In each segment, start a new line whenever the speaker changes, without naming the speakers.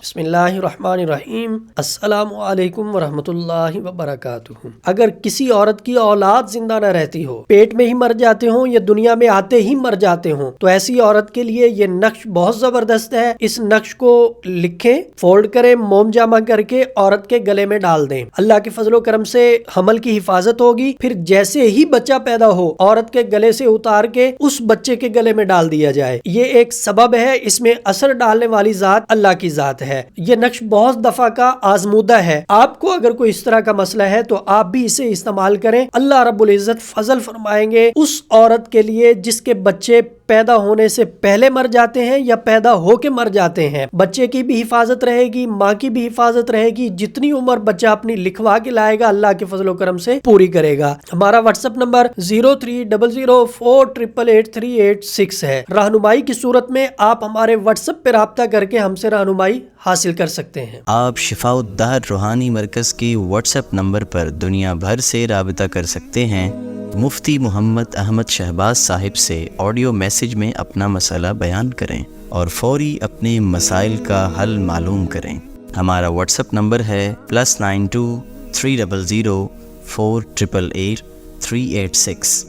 بسم اللہ الرحمن الرحیم۔ السلام علیکم ورحمۃ اللہ وبرکاتہ۔ اگر کسی عورت کی اولاد زندہ نہ رہتی ہو، پیٹ میں ہی مر جاتے ہوں یا دنیا میں آتے ہی مر جاتے ہوں، تو ایسی عورت کے لیے یہ نقش بہت زبردست ہے۔ اس نقش کو لکھیں، فولڈ کریں، موم جامع کر کے عورت کے گلے میں ڈال دیں۔ اللہ کے فضل و کرم سے حمل کی حفاظت ہوگی۔ پھر جیسے ہی بچہ پیدا ہو، عورت کے گلے سے اتار کے اس بچے کے گلے میں ڈال دیا جائے۔ یہ ایک سبب ہے، اس میں اثر ڈالنے والی ذات اللہ کی ذات ہے۔ یہ نقش بہت دفعہ کا آزمودہ ہے۔ آپ کو اگر کوئی اس طرح کا مسئلہ ہے تو آپ بھی اسے استعمال کریں، اللہ رب العزت فضل فرمائیں گے اس عورت کے لیے جس کے بچے پیدا ہونے سے پہلے مر جاتے ہیں یا پیدا ہو کے مر جاتے ہیں۔ بچے کی بھی حفاظت رہے گی، ماں کی بھی حفاظت رہے گی۔ جتنی عمر بچہ اپنی لکھوا کے لائے گا، اللہ کے فضل و کرم سے پوری کرے گا۔ ہمارا واٹس ایپ نمبر 0300488386 ہے۔ رہنمائی کی صورت میں آپ ہمارے واٹس ایپ پہ رابطہ کر کے ہم سے رہنمائی حاصل کر سکتے ہیں۔
آپ شفاء الدہر روحانی مرکز کی واٹس ایپ نمبر پر دنیا بھر سے رابطہ کر سکتے ہیں۔ مفتی محمد احمد شہباز صاحب سے آڈیو میسج میں اپنا مسئلہ بیان کریں اور فوری اپنے مسائل کا حل معلوم کریں۔ ہمارا واٹس ایپ نمبر ہے +923004888386۔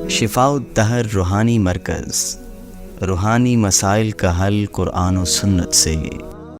شفاء الدہر روحانی مرکز، روحانی مسائل کا حل قرآن و سنت سے۔